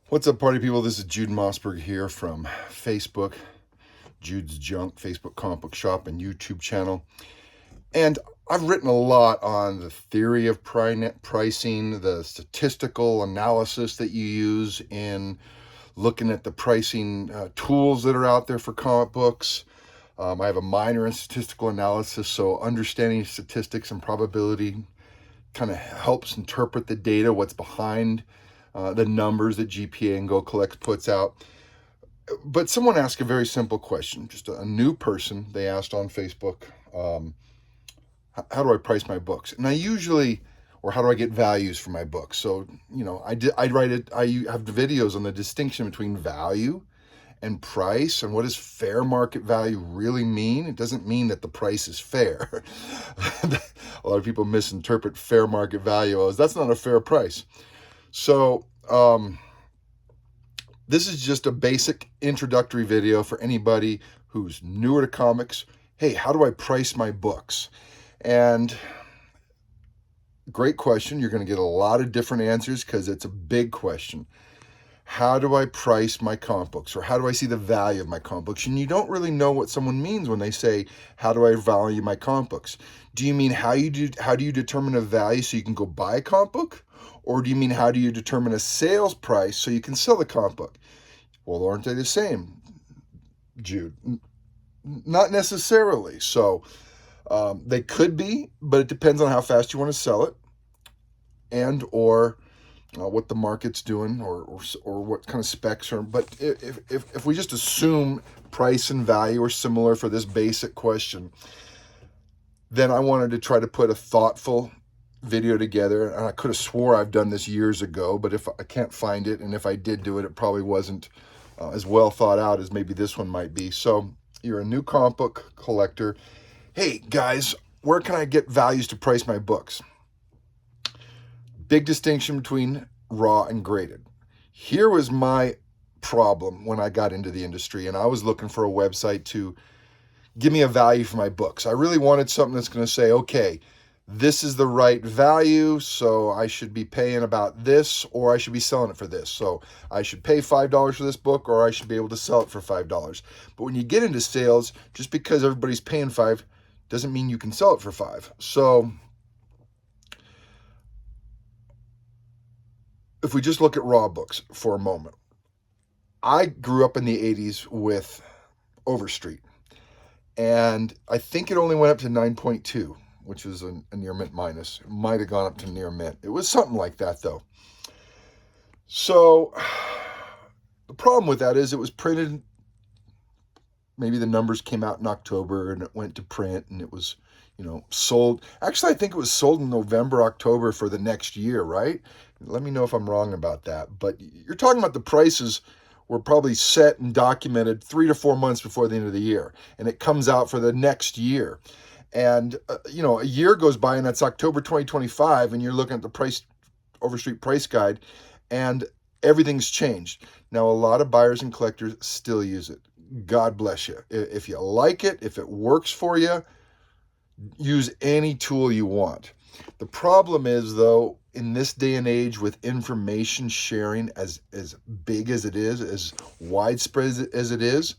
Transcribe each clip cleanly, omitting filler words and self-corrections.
What's up, party people? This is Jude Mossberg here from Facebook, Jude's Junk, Facebook Comic Book Shop, and YouTube channel. And I've written a lot on the theory of pricing, the statistical analysis that you use in looking at the pricing tools that are out there for comic books. I have a minor in statistical analysis, so understanding statistics and probability kind of helps interpret the data, what's behind the numbers that GPA and GoCollect puts out. But someone asked a very simple question, just a new person. They asked on Facebook, how do I price my books? And I usually, or how do I get values for my books? So, I have videos on the distinction between value and price, and what does fair market value really mean? It doesn't mean that the price is fair. A lot of people misinterpret fair market value as that's not a fair price. So this is just a basic introductory video for anybody who's newer to comics. Hey, how do I price my books? And great question. You're going to get a lot of different answers because it's a big question. How do I price my comic books, or how do I see the value of my comic books? And you don't really know what someone means when they say, how do I value my comic books? Do you mean how do you determine a value so you can go buy a comic book? Or do you mean how do you determine a sales price so you can sell the comic book? Well, aren't they the same, Jude? Not necessarily. So they could be, but it depends on how fast you want to sell it, and or what the market's doing, or what kind of specs are. But if we just assume price and value are similar for this basic question, then I wanted to try to put a thoughtful video together. And I could have swore I've done this years ago, but if I can't find it, and if I did do it, it probably wasn't as well thought out as maybe this one might be. So you're a new comic book collector. Hey guys, where can I get values to price my books? Big distinction between raw and graded. Here was my problem when I got into the industry, and I was looking for a website to give me a value for my books. I really wanted something that's going to say, okay, this is the right value, so I should be paying about this, or I should be selling it for this. So I should pay $5 for this book, or I should be able to sell it for $5. But when you get into sales, just because everybody's paying $5 doesn't mean you can sell it for $5. So if we just look at raw books for a moment, I grew up in the 80s with Overstreet, and I think it only went up to 9.2, which was a near mint minus. It might have gone up to near mint. It was something like that, though. So the problem with that is it was printed, maybe the numbers came out in October, and it went to print, and it was, sold. Actually, I think it was sold in November, October for the next year, right? Let me know if I'm wrong about that. But you're talking about the prices were probably set and documented 3 to 4 months before the end of the year, and it comes out for the next year. And, a year goes by, and that's October 2025, and you're looking at the Overstreet price guide, and everything's changed. Now, a lot of buyers and collectors still use it. God bless you. If you like it, if it works for you, use any tool you want. The problem is, though, in this day and age, with information sharing as big as it is, as widespread as it is,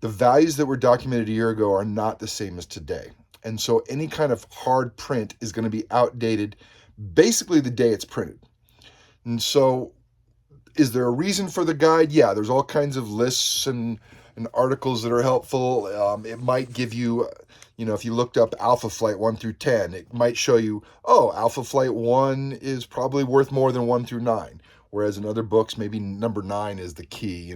the values that were documented a year ago are not the same as today. And so any kind of hard print is going to be outdated basically the day it's printed. And so is there a reason for the guide? Yeah, there's all kinds of lists and articles that are helpful. It might give you, if you looked up Alpha Flight 1 through 10, it might show you, Alpha Flight 1 is probably worth more than 1 through 9. Whereas in other books, maybe number 9 is the key,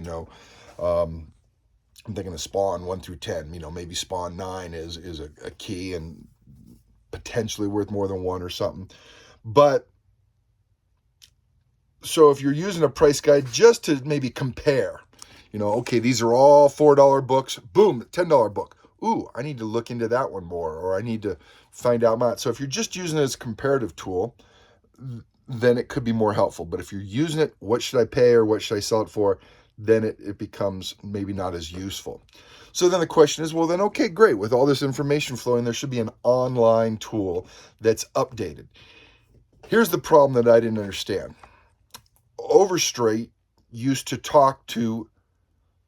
I'm thinking of Spawn 1 through 10, maybe Spawn 9 is a key and potentially worth more than 1 or something. But so if you're using a price guide just to maybe compare, okay, these are all $4 books, boom, $10 book. Ooh, I need to look into that one more, or I need to find out more. So if you're just using it as a comparative tool, then it could be more helpful. But if you're using it, what should I pay or what should I sell it for? Then it becomes maybe not as useful. So then the question is, well, then, okay, great. With all this information flowing, there should be an online tool that's updated. Here's the problem that I didn't understand. Overstreet used to talk to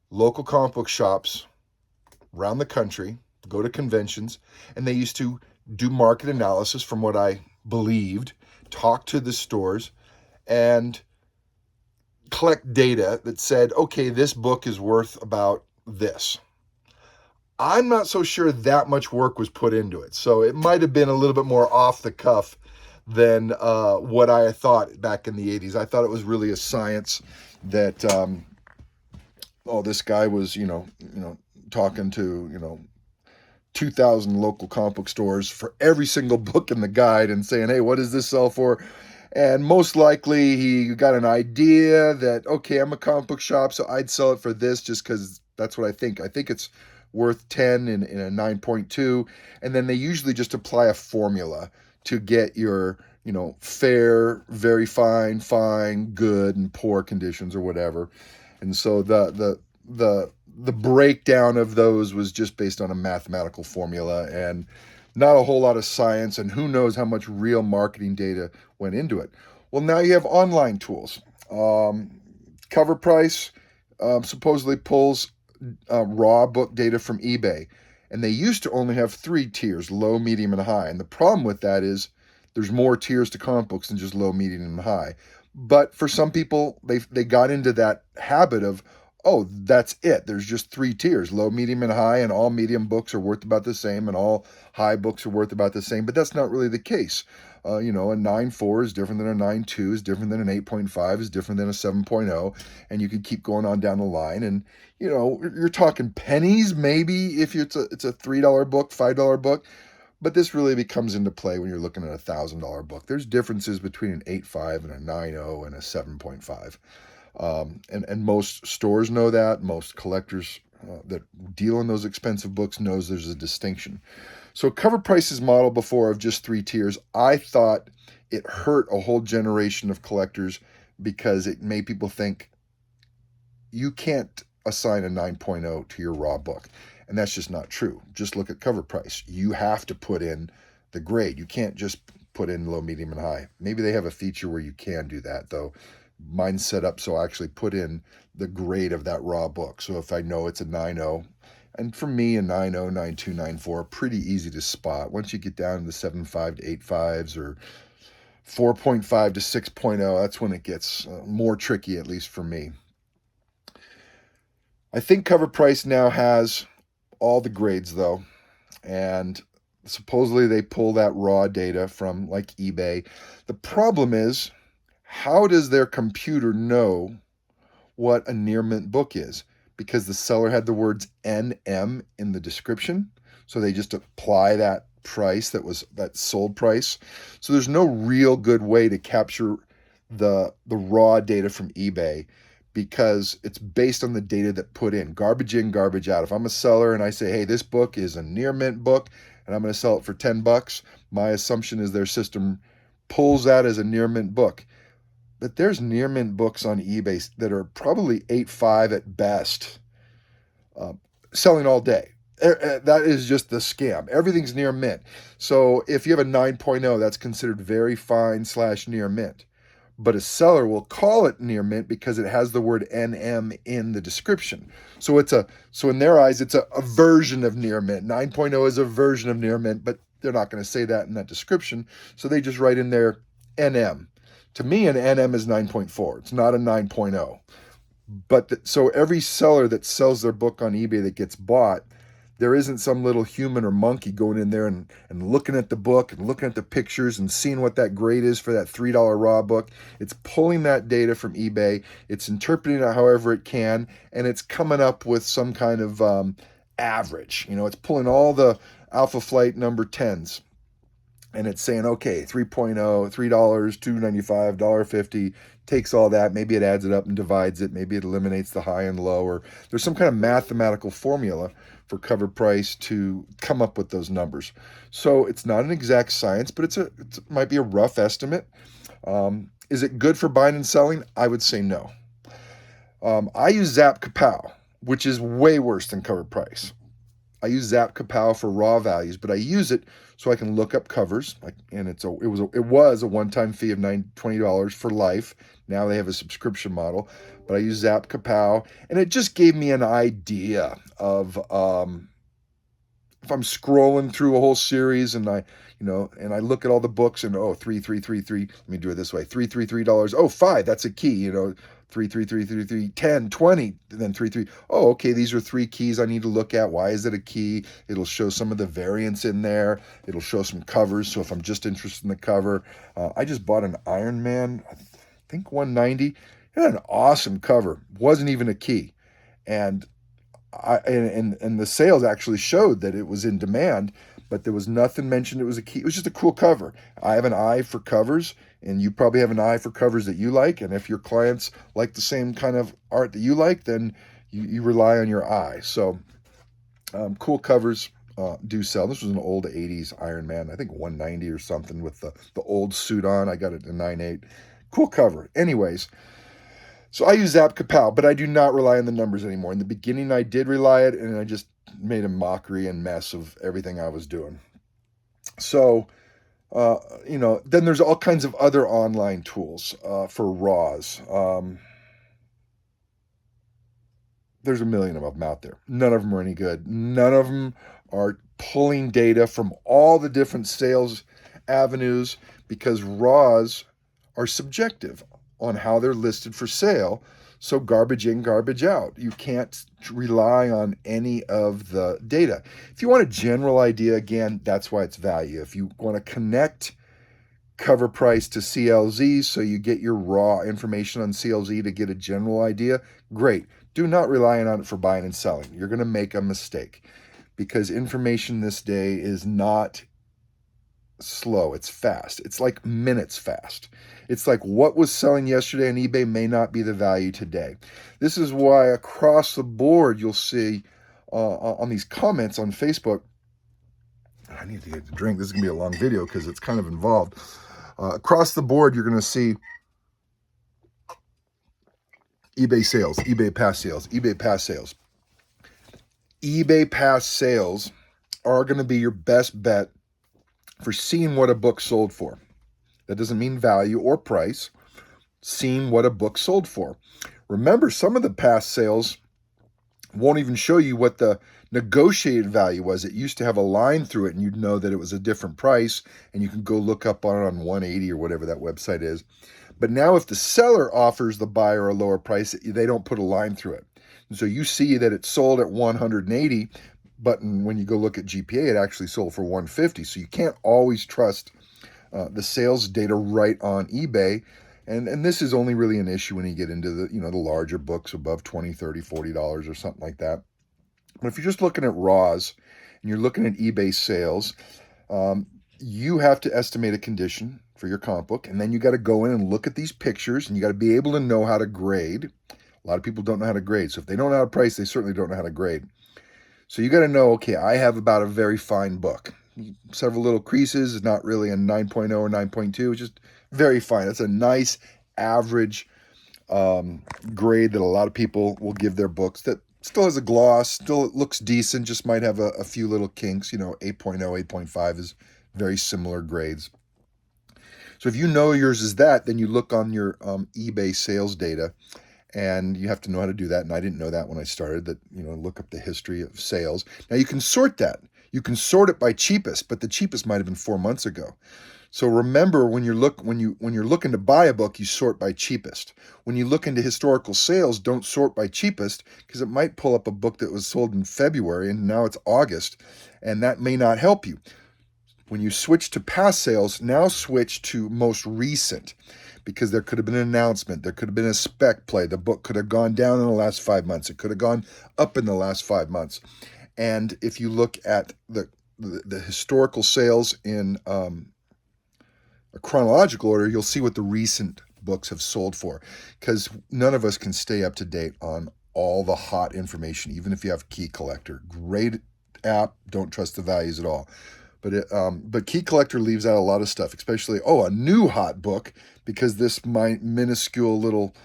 local comic book shops around the country, go to conventions, and they used to do market analysis from what I believed, talk to the stores, and collect data that said, okay, this book is worth about this. I'm not so sure that much work was put into it. So it might have been a little bit more off the cuff than what I thought back in the 80s. I thought it was really a science that, this guy was, talking to, 2,000 local comic book stores for every single book in the guide and saying, hey, what does this sell for? And most likely he got an idea that, okay, I'm a comic book shop, so I'd sell it for this just because that's what I think. I think it's worth 10 in a 9.2. And then they usually just apply a formula to get your, fair, very fine, good, and poor conditions or whatever. And so the breakdown of those was just based on a mathematical formula and not a whole lot of science, and who knows how much real marketing data went into it. Well, now you have online tools. Cover Price supposedly pulls raw book data from eBay, and they used to only have 3 tiers: low, medium, and high. And the problem with that is there's more tiers to comic books than just low, medium, and high. But for some people, they got into that habit of, oh, that's it. There's just 3 tiers: low, medium, and high, and all medium books are worth about the same, and all high books are worth about the same. But that's not really the case. A 9.4 is different than a 9.2, is different than an 8.5, is different than a 7.0, and you could keep going on down the line. And you're talking pennies, maybe, if it's a $3 book, $5 book. But this really comes into play when you're looking at a $1,000 book. There's differences between an 8.5 and a 9.0 and a 7.5. And most stores know that. Most collectors that deal in those expensive books knows there's a distinction. So Cover Price's model before of just 3 tiers, I thought it hurt a whole generation of collectors because it made people think you can't assign a 9.0 to your raw book. And that's just not true. Just look at Cover Price. You have to put in the grade. You can't just put in low, medium, and high. Maybe they have a feature where you can do that, though. Mine's set up so I actually put in the grade of that raw book. So if I know it's a 9.0, and for me, a 9.0, 9.2, 9.4, pretty easy to spot. Once you get down to the 7.5 to 8.5s or 4.5 to 6.0, that's when it gets more tricky, at least for me. I think Cover Price now has all the grades, though, and supposedly they pull that raw data from like eBay. The problem is, how does their computer know what a near mint book is? Because the seller had the words NM in the description, so they just apply that price that sold price. So there's no real good way to capture the raw data from eBay, because it's based on the data that put in. Garbage in, garbage out. If I'm a seller and I say, hey, this book is a near mint book and I'm going to sell it for $10, my assumption is their system pulls that as a near mint book. But there's near mint books on eBay that are probably 8.5 at best, selling all day. That is just the scam. Everything's near mint. So if you have a 9.0, that's considered very fine / near mint. But a seller will call it near mint because it has the word NM in the description. So in their eyes, it's a version of near mint. 9.0 is a version of near mint, but they're not going to say that in that description. So they just write in there NM. To me, an NM is 9.4. It's not a 9.0. But so every seller that sells their book on eBay that gets bought, there isn't some little human or monkey going in there and looking at the book and looking at the pictures and seeing what that grade is for that $3 raw book. It's pulling that data from eBay. It's interpreting it however it can, and it's coming up with some kind of average. It's pulling all the Alpha Flight number 10s. And it's saying, okay, 3.0, $3, $2.95, $1.50, takes all that. Maybe it adds it up and divides it. Maybe it eliminates the high and low. Or there's some kind of mathematical formula for Cover Price to come up with those numbers. So it's not an exact science, but it might be a rough estimate. Is it good for buying and selling? I would say no. I use Zap Kapow, which is way worse than Cover Price. I use Zap Kapow for raw values, but I use it so I can look up covers. And it was a one-time fee of $20 for life. Now they have a subscription model, but I use Zap Kapow, and it just gave me an idea of if I'm scrolling through a whole series and I look at all the books and $3,333. Let me do it this way: $333. Oh, five. That's a key. 3,333, 10, 20, then 3. Oh, okay. These are three keys I need to look at. Why is it a key? It'll show some of the variants in there. It'll show some covers. So if I'm just interested in the cover, I just bought an Iron Man, I think 190. It had an awesome cover. Wasn't even a key, and and the sales actually showed that it was in demand, but there was nothing mentioned it was a key. It was just a cool cover. I have an eye for covers, and you probably have an eye for covers that you like. And if your clients like the same kind of art that you like, then you rely on your eye. So cool covers do sell. This was an old 80s Iron Man, I think 190 or something, with the old suit on. I got it in 9.8. Cool cover. Anyways, so I use Zap Kapow, but I do not rely on the numbers anymore. In the beginning, I did rely it, and I just made a mockery and mess of everything I was doing. So, then there's all kinds of other online tools for RAWs. There's a million of them out there. None of them are any good. None of them are pulling data from all the different sales avenues, because RAWs are subjective on how they're listed for sale. So garbage in, garbage out. You can't rely on any of the data. If you want a general idea, again, that's why it's value. If you want to connect cover price to CLZ so you get your raw information on CLZ to get a general idea, great. Do not rely on it for buying and selling. You're going to make a mistake, because information this day is not slow. It's fast. It's like minutes fast. It's like what was selling yesterday on eBay may not be the value today. This is why across the board you'll see on these comments on Facebook. I need to get a drink. This is going to be a long video because it's kind of involved. Across the board, you're going to see eBay sales, eBay past sales, eBay past sales. eBay past sales are going to be your best bet for seeing what a book sold for. That doesn't mean value or price. Seeing what a book sold for. Remember, some of the past sales won't even show you what the negotiated value was. It used to have a line through it, and you'd know that it was a different price, and you can go look up on it on 180 or whatever that website is. But now if the seller offers the buyer a lower price, they don't put a line through it. And so you see that it sold at 180, but when you go look at GPA, it actually sold for 150. So you can't always trust the sales data right on eBay. And this is only really an issue when you get into the larger books above $20, $30, $40 or something like that. But if you're just looking at RAWs and you're looking at eBay sales, you have to estimate a condition for your comic book, and then you got to go in and look at these pictures, and you got to be able to know how to grade. A lot of people don't know how to grade. So if they don't know how to price, they certainly don't know how to grade. So you got to know, okay, I have about a very fine book. Several little creases, not really a 9.0 or 9.2, just very fine. It's a nice average grade that a lot of people will give their books, that still has a gloss, still looks decent, just might have a few little kinks. 8.0, 8.5 is very similar grades. So if you know yours is that, then you look on your eBay sales data, and you have to know how to do that. And I didn't know that when I started, that, look up the history of sales. Now you can sort that. You can sort it by cheapest, but the cheapest might have been 4 months ago. So remember, when you're looking to buy a book, you sort by cheapest. When you look into historical sales, don't sort by cheapest, because it might pull up a book that was sold in February and now it's August, and that may not help you. When you switch to past sales, now switch to most recent, because there could have been an announcement, there could have been a spec play, the book could have gone down in the last 5 months, it could have gone up in the last 5 months. And if you look at the historical sales in a chronological order, you'll see what the recent books have sold for, because none of us can stay up to date on all the hot information, even if you have Key Collector. Great app, don't trust the values at all. But Key Collector leaves out a lot of stuff, especially, a new hot book, because this minuscule little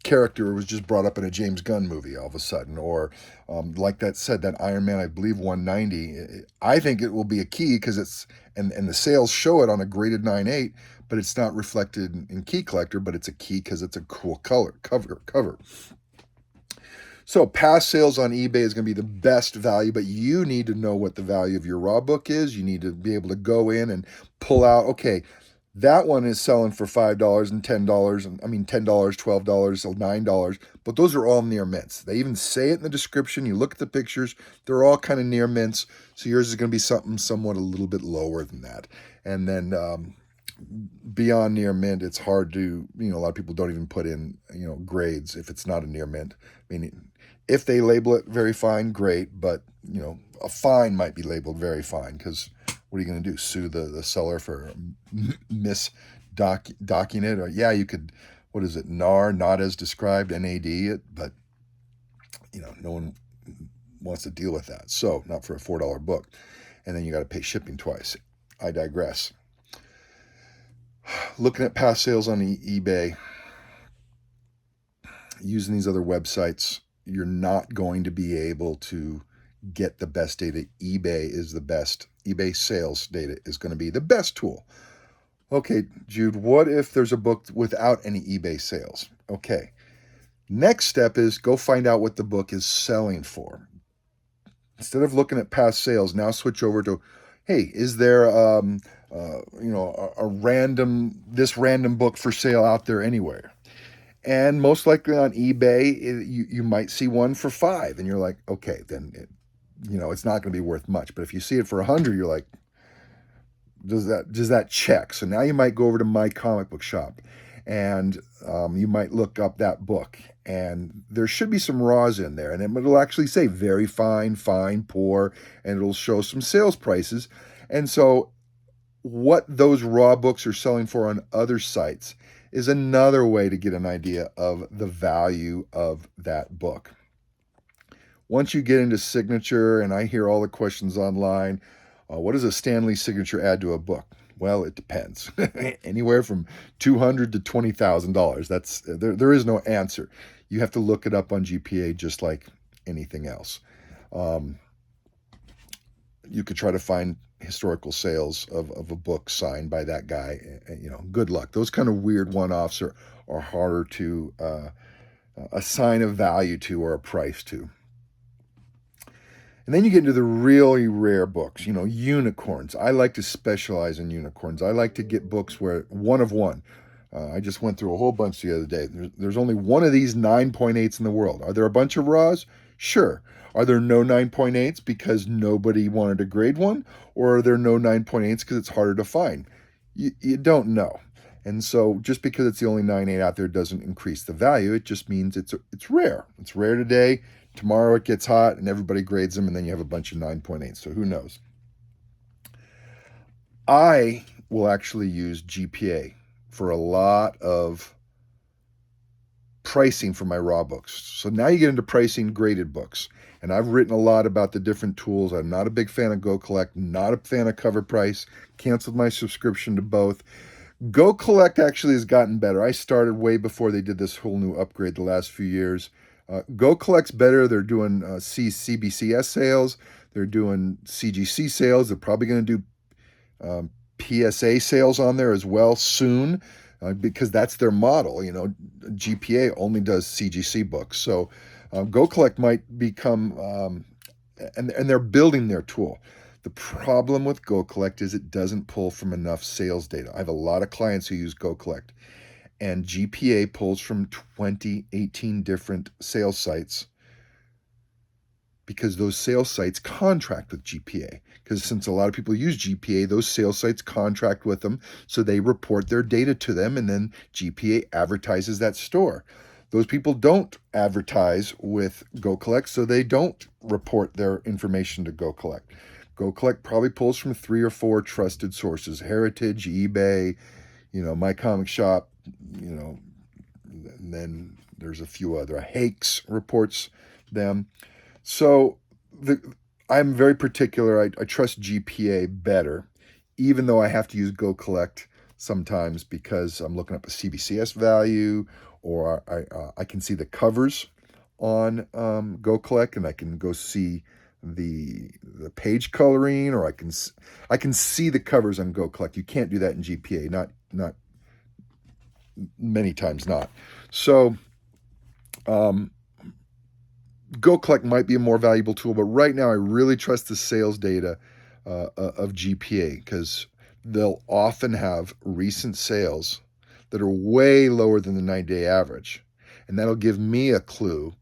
character was just brought up in a James Gunn movie all of a sudden, or like that said, that Iron Man, I believe 190. I think it will be a key because it's and the sales show it on a graded 9.8, but it's not reflected in Key Collector, but it's a key because it's a cool cover. So past sales on eBay is going to be the best value, but you need to know what the value of your raw book is. You need to be able to go in and pull out, okay, that one is selling for $5 and $10, and I mean $10, $12, $9, but those are all near mints. They even say it in the description. You look at the pictures, they're all kind of near mints. So yours is going to be something somewhat a little bit lower than that. And then beyond near mint, it's hard to, a lot of people don't even put in, grades if it's not a near mint. I mean, if they label it very fine, great, but, a fine might be labeled very fine because what are you going to do? Sue the seller for misdocking it? Or, yeah, you could, what is it, NAR, not as described, NAD it, but, no one wants to deal with that. So, not for a $4 book. And then you got to pay shipping twice. I digress. Looking at past sales on eBay, using these other websites, you're not going to be able to get the best data. eBay is the best. eBay sales data is going to be the best tool. Okay, Jude, what if there's a book without any eBay sales? Okay. Next step is go find out what the book is selling for. Instead of looking at past sales, now switch over to, hey, is there this random book for sale out there anywhere? And most likely on eBay, you might see one for $5, and you're like, okay, then it's not going to be worth much. But if you see it for $100, you're like, does that check? So now you might go over to My Comic Book Shop, and you might look up that book, and there should be some raws in there, and it'll actually say very fine, fine, poor, and it'll show some sales prices. And so what those raw books are selling for on other sites is another way to get an idea of the value of that book. Once you get into signature, and I hear all the questions online, what does a Stan Lee signature add to a book? Well, it depends. Anywhere from $200 to $20,000. That's there is no answer. You have to look it up on GPA just like anything else. You could try to find historical sales of a book signed by that guy. Good luck. Those kind of weird one-offs are harder to assign a value to or a price to. And then you get into the really rare books, unicorns. I like to specialize in unicorns. I like to get books where one of one. I just went through a whole bunch the other day. There's only one of these 9.8s in the world. Are there a bunch of raws? Sure. Are there no 9.8s because nobody wanted to grade one? Or are there no 9.8s because it's harder to find? You don't know. And so just because it's the only 9.8 out there doesn't increase the value. It just means it's rare. It's rare today. Tomorrow it gets hot and everybody grades them, and then you have a bunch of 9.8. So who knows? I will actually use GPA for a lot of pricing for my raw books. So now you get into pricing graded books. And I've written a lot about the different tools. I'm not a big fan of Go Collect, not a fan of Cover Price, canceled my subscription to both. Go Collect actually has gotten better. I started way before they did this whole new upgrade the last few years. Go Collect's better. They're doing CBCS sales. They're doing CGC sales. They're probably going to do PSA sales on there as well soon because that's their model. GPA only does CGC books. So Go Collect might become, and they're building their tool. The problem with Go Collect is it doesn't pull from enough sales data. I have a lot of clients who use Go Collect. And GPA pulls from 18 different sales sites because those sales sites contract with GPA. Because since a lot of people use GPA, those sales sites contract with them, so they report their data to them, and then GPA advertises that store. Those people don't advertise with Go Collect, so they don't report their information to Go Collect. Go Collect probably pulls from 3 or 4 trusted sources: Heritage, eBay, My Comic Shop, and then there's a few other. Hakes reports them. So I'm very particular. I trust GPA better, even though I have to use Go Collect sometimes because I'm looking up a CBCS value or I can see the covers on Go Collect, and I can go see the page coloring, or I can see the covers on Go Collect. You can't do that in GPA, not many times not. So Go Collect might be a more valuable tool, but right now I really trust the sales data of GPA, because they'll often have recent sales that are way lower than the 90-day average. And that'll give me a clue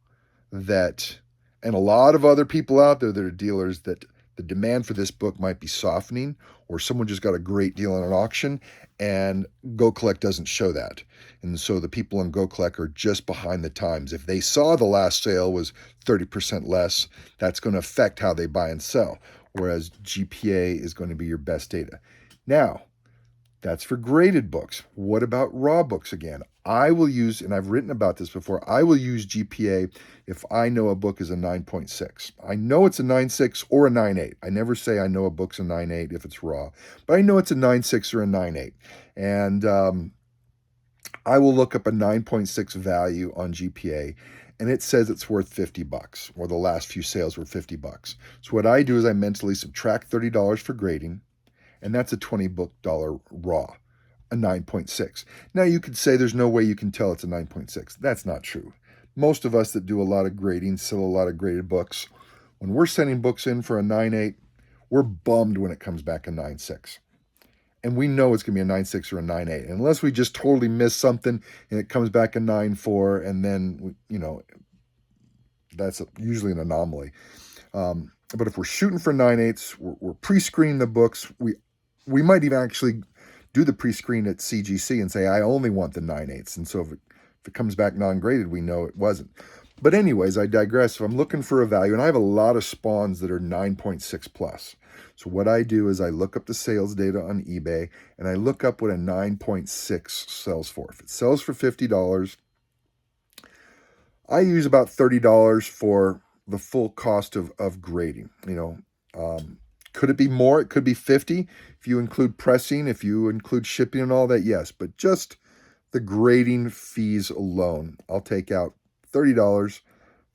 that, and a lot of other people out there that are dealers, that the demand for this book might be softening, or someone just got a great deal on an auction, and Go Collect doesn't show that. And so the people on Go Collect are just behind the times. If they saw the last sale was 30% less, that's going to affect how they buy and sell, whereas GPA is going to be your best data. Now, that's for graded books. What about raw books again? I will use, and I've written about this before, I will use GPA if I know a book is a 9.6. I know it's a 9.6 or a 9.8. I never say I know a book's a 9.8 if it's raw, but I know it's a 9.6 or a 9.8. And I will look up a 9.6 value on GPA, and it says it's worth $50, or the last few sales were $50. So what I do is I mentally subtract $30 for grading, and that's a $20 raw, a 9.6. Now you could say there's no way you can tell it's a 9.6. That's not true. Most of us that do a lot of grading, sell a lot of graded books, when we're sending books in for a 9.8, we're bummed when it comes back a 9.6. And we know it's going to be a 9.6 or a 9.8, unless we just totally miss something and it comes back a 9.4, and then, that's usually an anomaly. But if we're shooting for 9.8s, we're pre-screening the books. We might even actually do the pre-screen at CGC and say, I only want the 9.8s. And so if it comes back non-graded, we know it wasn't. But anyways, I digress. If I'm looking for a value, and I have a lot of spawns that are 9.6 plus. So what I do is I look up the sales data on eBay, and I look up what a 9.6 sells for. If it sells for $50, I use about $30 for the full cost of grading. Could it be more? It could be 50 if you include pressing, if you include shipping and all that, yes. But just the grading fees alone, I'll take out $30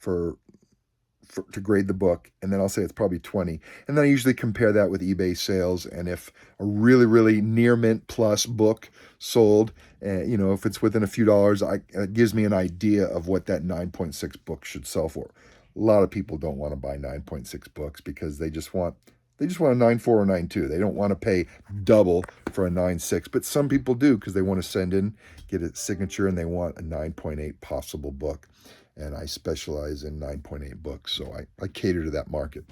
to grade the book, and then I'll say it's probably 20. And then I usually compare that with eBay sales, and if a really, really near mint plus book sold, if it's within a few dollars, it gives me an idea of what that 9.6 book should sell for. A lot of people don't want to buy 9.6 books because they just want a 9.4 or 9.2. They don't want to pay double for a 9.6, but some people do because they want to send in, get a signature, and they want a 9.8 possible book. And I specialize in 9.8 books, so I cater to that market.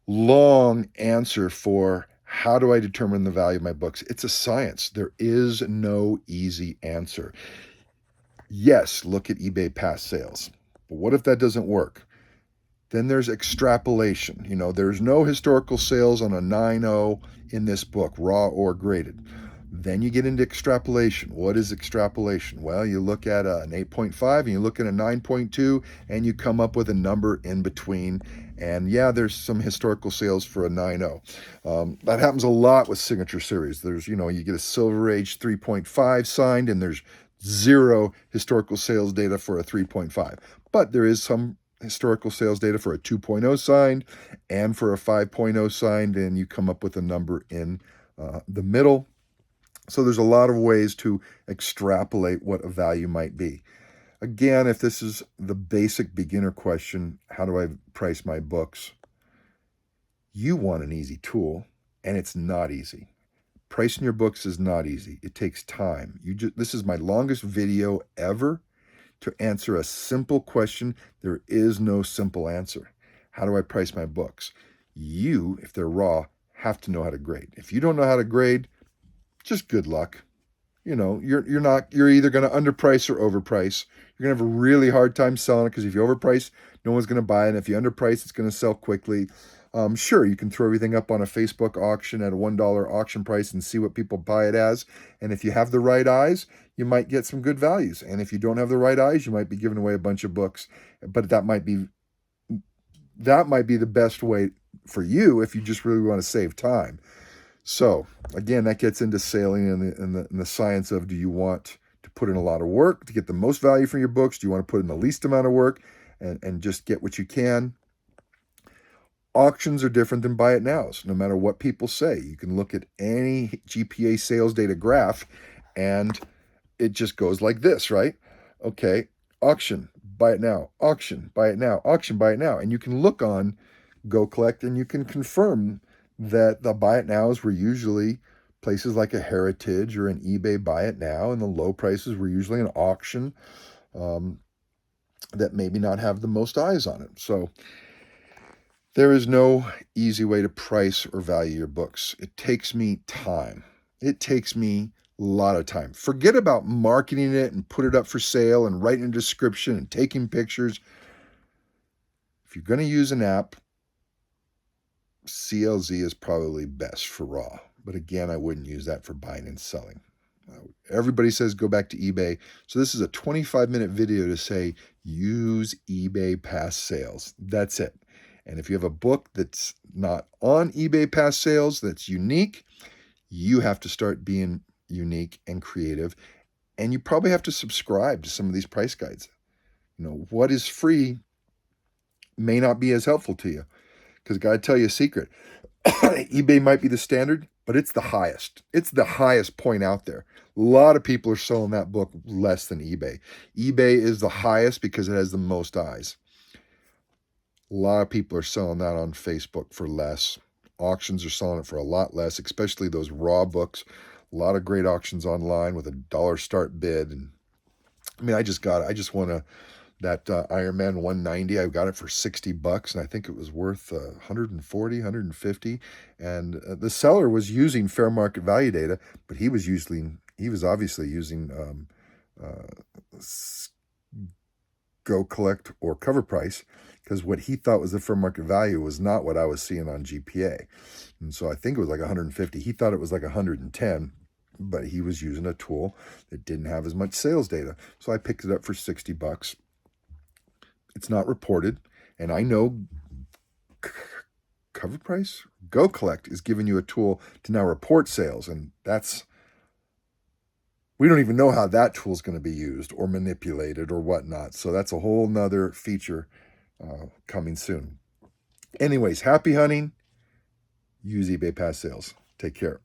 Long answer for how do I determine the value of my books? It's a science. There is no easy answer. Yes, look at eBay past sales. But what if that doesn't work? Then there's extrapolation. There's no historical sales on a 9.0 in this book, raw or graded. Then you get into extrapolation. What is extrapolation? Well, you look at an 8.5 and you look at a 9.2 and you come up with a number in between. And yeah, there's some historical sales for a 9.0. That happens a lot with signature series. There's, you get a Silver Age 3.5 signed and there's zero historical sales data for a 3.5. But there is some historical sales data for a 2.0 signed and for a 5.0 signed, and you come up with a number in the middle. So there's a lot of ways to extrapolate what a value might be. Again, if this is the basic beginner question, how do I price my books? You want an easy tool, and it's not easy. Pricing your books is not easy. It takes time. This is my longest video ever to answer a simple question. There is no simple answer. How do I price my books? You, if they're raw, have to know how to grade. If you don't know how to grade, just good luck. You're either going to underprice or overprice. You're going to have a really hard time selling it because if you overprice, no one's going to buy it. And if you underprice, it's going to sell quickly. Sure, you can throw everything up on a Facebook auction at a $1 auction price and see what people buy it as. And if you have the right eyes, you might get some good values. And if you don't have the right eyes, you might be giving away a bunch of books. But that might be the best way for you if you just really want to save time. So again, that gets into sailing and the science of, do you want to put in a lot of work to get the most value from your books? Do you want to put in the least amount of work and just get what you can? Auctions are different than buy it nows, no matter what people say. You can look at any GPA sales data graph and it just goes like this, right? Okay, auction, buy it now, auction, buy it now, auction, buy it now. And you can look on GoCollect and you can confirm that the buy it nows were usually places like a Heritage or an eBay buy it now, and the low prices were usually an auction that maybe not have the most eyes on it. So there is no easy way to price or value your books. It takes me time. It takes me a lot of time. Forget about marketing it and put it up for sale and writing a description and taking pictures. If you're going to use an app, CLZ is probably best for raw. But again, I wouldn't use that for buying and selling. Everybody says go back to eBay. So this is a 25-minute video to say use eBay past sales. That's it. And if you have a book that's not on eBay past sales, that's unique, you have to start being unique and creative. And you probably have to subscribe to some of these price guides. What is free may not be as helpful to you. Because I got to tell you a secret. eBay might be the standard, but it's the highest. It's the highest point out there. A lot of people are selling that book less than eBay. eBay is the highest because it has the most eyes. A lot of people are selling that on Facebook for less. Auctions are selling it for a lot less, especially those raw books. A lot of great auctions online with $1 start bid. And I just won that Iron Man 190. I got it for $60, and I think it was worth 140, 150. And the seller was using fair market value data, but he was obviously using GoCollect or Cover Price, because what he thought was the fair market value was not what I was seeing on GPA. And so I think it was like 150. He thought it was like 110, but he was using a tool that didn't have as much sales data. So I picked it up for $60. It's not reported. And I know Cover Price, GoCollect is giving you a tool to now report sales. And we don't even know how that tool is going to be used or manipulated or whatnot. So that's a whole nother feature coming soon. Anyways, happy hunting. Use eBay past sales. Take care.